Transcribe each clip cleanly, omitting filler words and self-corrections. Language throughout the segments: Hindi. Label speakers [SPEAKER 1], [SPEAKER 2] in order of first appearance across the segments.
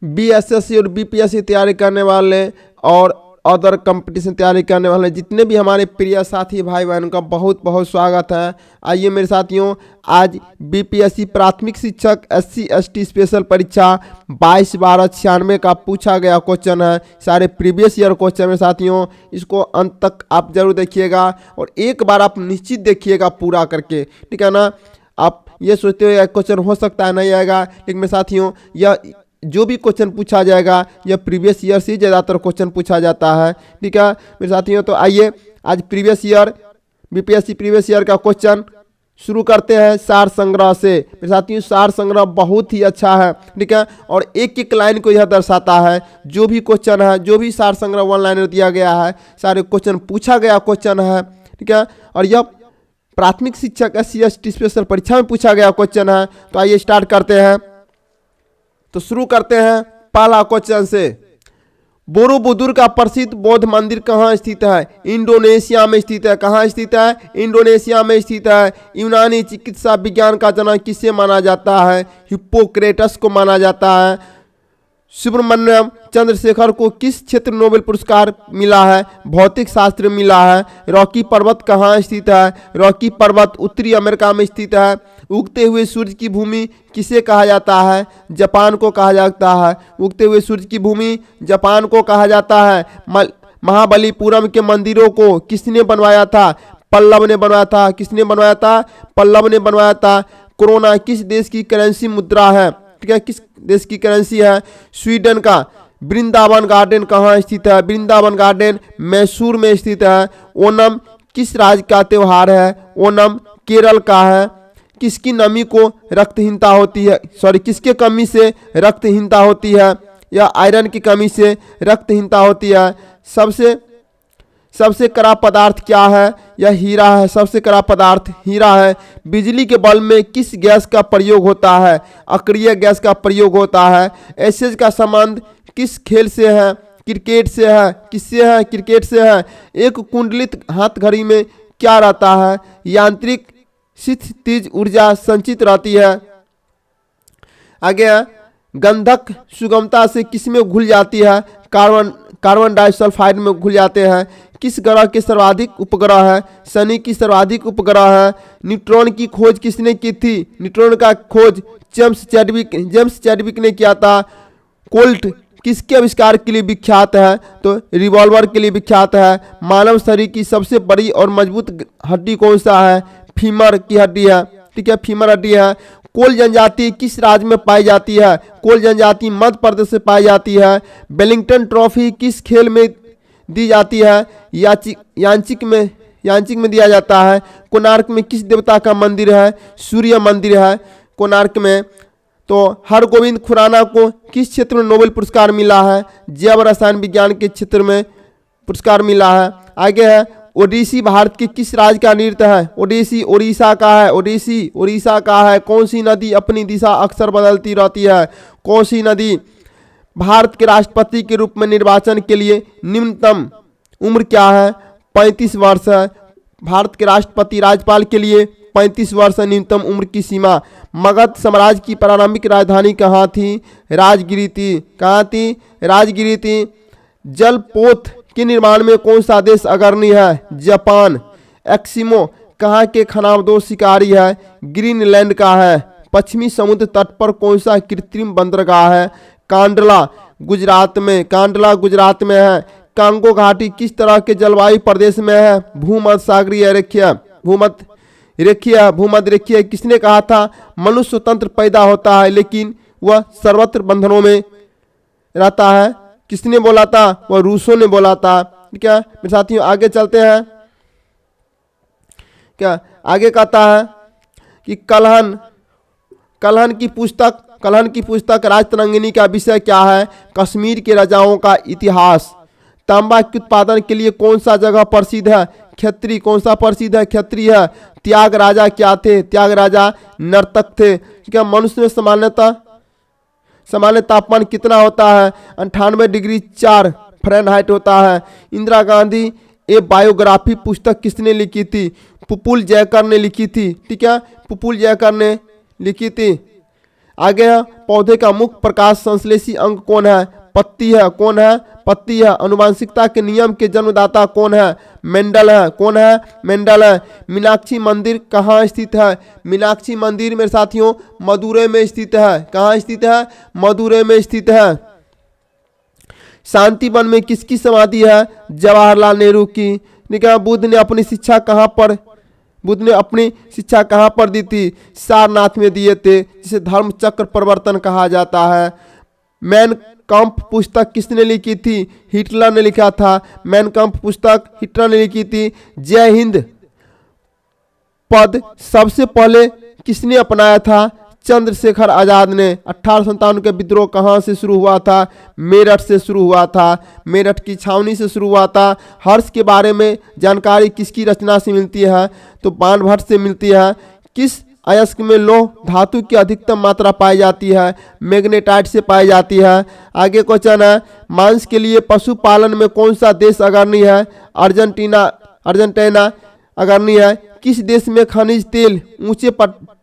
[SPEAKER 1] बीएसएससी और बीपीएससी तैयारी करने वाले और अदर कंपटीशन तैयारी करने वाले जितने भी हमारे प्रिय साथी भाई बहन का बहुत बहुत स्वागत है। आइए मेरे साथियों, आज बीपीएससी प्राथमिक शिक्षक SC ST स्पेशल परीक्षा 22/12/96 का पूछा गया क्वेश्चन है। सारे प्रीवियस ईयर क्वेश्चन में साथियों, इसको अंत तक आप जरूर देखिएगा और एक बार आप निश्चित देखिएगा पूरा करके, ठीक है ना। आप ये सोचते हो क्वेश्चन हो सकता है नहीं आएगा, लेकिन मेरे साथियों यह जो भी क्वेश्चन पूछा जाएगा यह प्रीवियस ईयर से ज़्यादातर क्वेश्चन पूछा जाता है, ठीक है मेरे साथियों। तो आइए आज previous year BPSC previous year का क्वेश्चन शुरू करते हैं सार संग्रह से। मेरे साथियों सार संग्रह बहुत ही अच्छा है, ठीक है, और एक एक लाइन को यह दर्शाता है। जो भी क्वेश्चन है, जो भी सार संग्रह वन लाइनर दिया गया है, सारे क्वेश्चन पूछा गया क्वेश्चन है, ठीक है। और यह प्राथमिक शिक्षक SC ST स्पेशल परीक्षा में पूछा गया क्वेश्चन है। तो आइए स्टार्ट करते हैं। तो शुरू करते हैं पहला क्वेश्चन से। बोरोबुदुर का प्रसिद्ध बौद्ध मंदिर कहाँ स्थित है? इंडोनेशिया में स्थित है। कहाँ स्थित है? इंडोनेशिया में स्थित है। यूनानी चिकित्सा विज्ञान का जनक किसे माना जाता है? हिप्पोक्रेटस को माना जाता है। सुब्रमण्यम चंद्रशेखर को किस क्षेत्र नोबेल पुरस्कार मिला है? भौतिक शास्त्र मिला है। रॉकी पर्वत कहाँ स्थित है? रॉकी पर्वत उत्तरी अमेरिका में स्थित है। उगते हुए सूर्य की भूमि किसे कहा जाता है? जापान को कहा जाता है। उगते हुए सूर्य की भूमि जापान को कहा जाता है। महाबलीपुरम के मंदिरों को किसने बनवाया था? पल्लव ने बनवाया था। किसने बनवाया था? पल्लव ने बनवाया था। कोरोना किस देश की करेंसी मुद्रा है? ठीक है, किस देश की करेंसी है? स्वीडन का। वृंदावन गार्डन कहाँ स्थित है? वृंदावन गार्डन मैसूर में स्थित है। ओणम किस राज्य का त्यौहार है? ओणम केरल का है। किसकी नमी को रक्तहीनता होती है? किसके कमी से रक्तहीनता होती है? या आयरन की कमी से रक्तहीनता होती है। सबसे कड़ा पदार्थ क्या है? यह हीरा है। सबसे कड़ा पदार्थ हीरा है। बिजली के बल्ब में किस गैस का प्रयोग होता है? अक्रिय गैस का प्रयोग होता है। एसेज का संबंध किस खेल से है? क्रिकेट से है। किससे है? क्रिकेट से है। एक कुंडलित हाथ घड़ी में क्या रहता है? यांत्रिक स्थितिज ऊर्जा संचित रहती है। आगे गंधक सुगमता से किस में घुल जाती है? कार्बन डाइसल्फाइड में घुल जाते हैं। किस ग्रह के सर्वाधिक उपग्रह है? शनि की सर्वाधिक उपग्रह है। न्यूट्रॉन की खोज किसने की थी? न्यूट्रॉन का खोज जेम्स चैडविक ने किया था। कोल्ट किसके आविष्कार के लिए विख्यात है? तो रिवॉल्वर के लिए विख्यात है। मानव शरीर की सबसे बड़ी और मजबूत हड्डी कौन सा है? फीमर की हड्डी है, ठीक है, फीमर हड्डी है। कोल जनजाति किस राज्य में पाई जाती है? कोल जनजाति मध्य प्रदेश से पाई जाती है। वेलिंगटन ट्रॉफी किस खेल में दी जाती है? यांचिक में दिया जाता है। कोणार्क में किस देवता का मंदिर है? सूर्य मंदिर है कोणार्क में। तो हरगोविंद खुराना को किस क्षेत्र में नोबेल पुरस्कार मिला है? जैव रसायन विज्ञान के क्षेत्र में पुरस्कार मिला है। आगे है ओडिसी भारत के किस राज्य का नृत्य है? ओडिसी उड़ीसा का है। ओडिसी उड़ीसा का है। कौन सी नदी अपनी दिशा अक्सर बदलती रहती है? कोसी नदी। भारत के राष्ट्रपति के रूप में निर्वाचन के लिए निम्नतम उम्र क्या है? 35 वर्ष है। भारत के राष्ट्रपति राज्यपाल के लिए 35 वर्ष है न्यूनतम उम्र की सीमा। मगध साम्राज्य की प्रारंभिक राजधानी कहाँ थी? राजगिरी थी। कहाँ थी? राजगिरी थी। जलपोत के निर्माण में कौन सा देश अग्रणी है? जापान। एक्सिमो कहाँ के खनाबदोश शिकारी है? ग्रीनलैंड का है। पश्चिमी समुद्र तट पर कौन सा कृत्रिम बंदरगाह है? कांडला गुजरात में। कांडला गुजरात में है। कांगो घाटी किस तरह के जलवायु प्रदेश में है? भूमध्य सागरीय रेखीय। भूमध्य रेखीय। किसने कहा था? मनुष्य स्वतंत्र पैदा होता है लेकिन वह सर्वत्र बंधनों में रहता है। किसने बोला था? वह रूसों ने बोला था। क्या मेरे साथियों आगे चलते हैं। क्या आगे कहता है कि कलहन की पुस्तक राजतरंगिणी का विषय क्या है? कश्मीर के राजाओं का इतिहास। तांबा के उत्पादन के लिए कौन सा जगह प्रसिद्ध है? क्षेत्री। कौन सा प्रसिद्ध है? क्षेत्री है। त्याग राजा क्या थे? त्याग राजा नर्तक थे। क्या मनुष्य में सामान्य तापमान कितना होता है? 98 डिग्री 4 फ़ारेनहाइट होता है। इंदिरा गांधी ए बायोग्राफी पुस्तक किसने लिखी थी? पुपुल जयकर ने लिखी थी, ठीक है, पुपुल जयकर ने लिखी थी। आगे है पौधे का मुख्य प्रकाश संश्लेषी अंग कौन है? पत्ती है। कौन है? पत्ती है। अनुवांशिकता के नियम के जन्मदाता कौन है? मेंडल है। कौन है? मेंडल है। मीनाक्षी मंदिर कहाँ स्थित है? मीनाक्षी मंदिर मेरे साथियों मदुरै में स्थित है। कहाँ स्थित है? मदुरै में स्थित है। शांति वन में किसकी समाधि है? जवाहरलाल नेहरू की। ठीक है। बुद्ध ने अपनी शिक्षा कहाँ पर दी थी? सारनाथ में दिए थे, जिसे धर्म चक्र परिवर्तन कहा जाता है। मैन काम्फ पुस्तक किसने लिखी थी? हिटलर ने लिखा था। मैन काम्फ पुस्तक हिटलर ने लिखी थी। जय हिंद पद सबसे पहले किसने अपनाया था? चंद्रशेखर आजाद ने। 1857 के विद्रोह कहाँ से शुरू हुआ था? मेरठ से शुरू हुआ था। मेरठ की छावनी से शुरू हुआ था। हर्ष के बारे में जानकारी किसकी रचना से मिलती है? तो बाणभट्ट से मिलती है। किस अयस्क में लौह धातु की अधिकतम मात्रा पाई जाती है? मैग्नेटाइट से पाई जाती है। आगे क्वेश्चन है, मांस के लिए पशुपालन में कौन सा देश अग्रणी है? अर्जेंटीना अग्रणी है। किस देश में खनिज तेल ऊंचे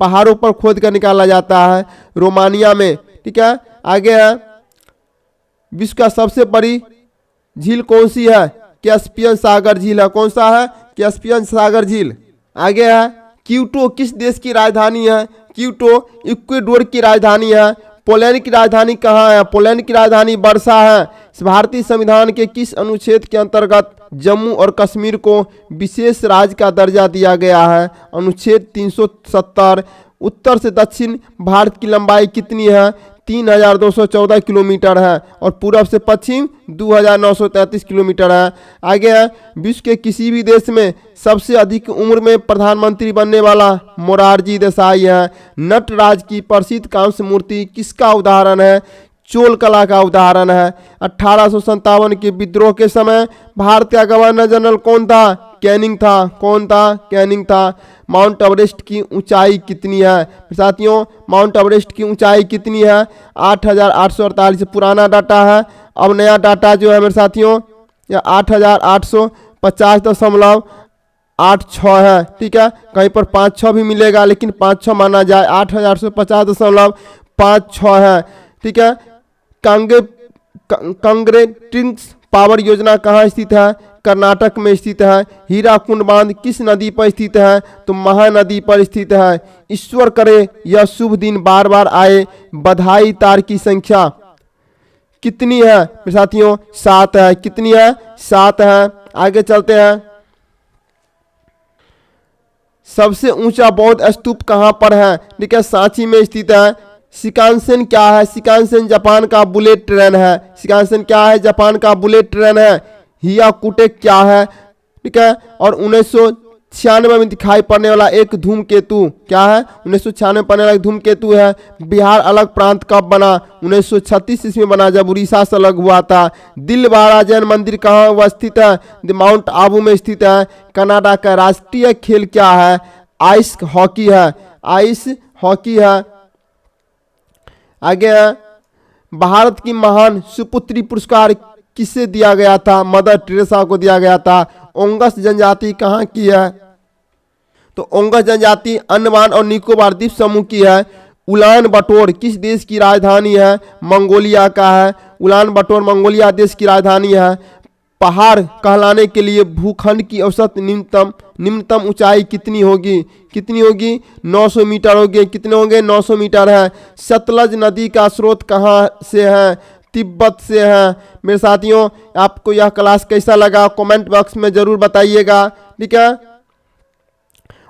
[SPEAKER 1] पहाड़ों पर खोद कर निकाला जाता है? रोमानिया में। ठीक है। आगे है, विश्व का सबसे बड़ी झील कौन सी है? कैस्पियन सागर झील है। कौन सा है? कैस्पियन सागर झील। आगे है, क्यूटो किस देश की राजधानी है? क्यूटो इक्वाडोर की राजधानी है। पोलैंड की राजधानी कहाँ है? पोलैंड की राजधानी वर्सा है। भारतीय संविधान के किस अनुच्छेद के अंतर्गत जम्मू और कश्मीर को विशेष राज्य का दर्जा दिया गया है? अनुच्छेद 370। उत्तर से दक्षिण भारत की लंबाई कितनी है? 3214 किलोमीटर है। और पूर्व से पश्चिम 2933 किलोमीटर है। आगे है, विश्व के किसी भी देश में सबसे अधिक उम्र में प्रधानमंत्री बनने वाला मोरारजी देसाई है। नटराज की प्रसिद्ध कांस्य मूर्ति किसका उदाहरण है? चोल कला का उदाहरण है। 1857 के विद्रोह के समय भारत का गवर्नर जनरल कौन था? कैनिंग था। कौन था? कैनिंग था। माउंट एवरेस्ट की ऊंचाई कितनी है? साथियों माउंट एवरेस्ट की ऊंचाई कितनी है? 8848। पुराना डाटा है। अब नया डाटा जो है मेरे साथियों या 8850.86 है। ठीक है। कहीं पर 56 भी मिलेगा, लेकिन 56 माना जाए। 8850.56 है। ठीक है। कांग्रेटिंग्स पावर योजना कहाँ स्थित है? कर्नाटक में स्थित है। हीराकुंड बांध किस नदी पर स्थित है? तो महानदी पर स्थित है। ईश्वर करे यह शुभ दिन बार बार आए। बधाई तार की संख्या कितनी है मेरे साथियों? 7 है। कितनी है? 7 है। आगे चलते हैं। सबसे ऊंचा बौद्ध स्तूप कहाँ पर है? ठीक है। सांची में स्थित है। शिकानसेन क्या है? शिकानसेन जापान का बुलेट ट्रेन है। शिकानसेन क्या है? जापान का बुलेट ट्रेन है। हियाकुटे क्या है? ठीक है। और 1996 में दिखाई पड़ने वाला एक धूमकेतु क्या है? 1996 में पड़ने वाला एक धूमकेतु है। बिहार अलग प्रांत कब बना? 1936 ईस्वी में बना, जब उड़ीसा से अलग हुआ था। दिलवाड़ा जैन मंदिर कहाँ अवस्थित है? माउंट आबू में स्थित है। कनाडा का राष्ट्रीय खेल क्या है? आइस हॉकी है। आइस हॉकी है। आगे है, भारत की महान सुपुत्री पुरस्कार किसे दिया गया था? मदर टेरेसा को दिया गया था। ओंगस जनजाति कहाँ की है? तो ओंगस जनजाति अंडमान और निकोबार द्वीप समूह की है। उलान बटोर किस देश की राजधानी है? मंगोलिया का है। उलान बटोर मंगोलिया देश की राजधानी है। पहाड़ कहलाने के लिए भूखंड की औसत निम्नतम ऊंचाई कितनी होगी? कितनी होगी? 900 मीटर होगी। कितने होंगे? 900 मीटर है। सतलज नदी का स्रोत कहाँ से है? तिब्बत से है। मेरे साथियों आपको यह क्लास कैसा लगा कमेंट बॉक्स में जरूर बताइएगा। ठीक है।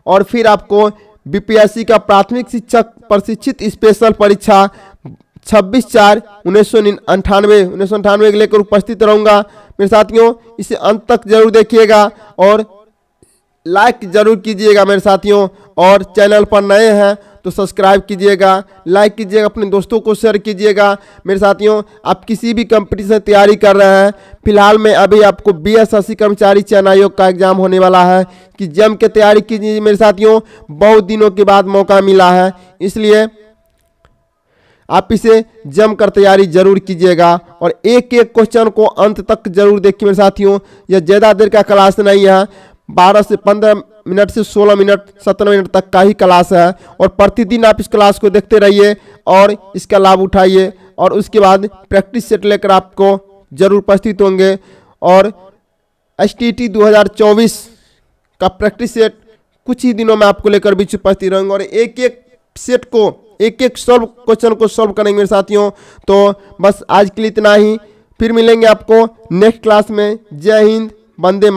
[SPEAKER 1] और फिर आपको बीपीएससी का प्राथमिक शिक्षक प्रशिक्षित स्पेशल परीक्षा 26/4/1998 के लेकर उपस्थित रहूंगा। मेरे साथियों इसे अंत तक जरूर देखिएगा और लाइक जरूर कीजिएगा मेरे साथियों। और चैनल पर नए हैं तो सब्सक्राइब कीजिएगा, लाइक कीजिएगा, अपने दोस्तों को शेयर कीजिएगा। मेरे साथियों आप किसी भी कंपटीशन तैयारी कर रहे हैं, फिलहाल में अभी आपको बीएसएससी कर्मचारी चयन आयोग का एग्जाम होने वाला है कि जम के तैयारी कीजिए मेरे साथियों। बहुत दिनों के बाद मौका मिला है, इसलिए आप इसे जमकर तैयारी जरूर कीजिएगा और एक एक क्वेश्चन को अंत तक जरूर देखिए मेरे साथियों। यह ज़्यादा देर का क्लास नहीं है, 12 से 15 मिनट से 16 मिनट 17 मिनट तक का ही क्लास है और प्रतिदिन आप इस क्लास को देखते रहिए और इसका लाभ उठाइए और उसके बाद प्रैक्टिस सेट लेकर आपको जरूर उपस्थित होंगे। और STT 2024 का प्रैक्टिस सेट कुछ ही दिनों में आपको लेकर बीच उपस्थित रहेंगे और एक एक सेट को एक एक सॉल्व क्वेश्चन को सॉल्व करेंगे मेरे साथियों। तो बस आज के लिए इतना ही, फिर मिलेंगे आपको नेक्स्ट क्लास में। जय हिंद, वंदे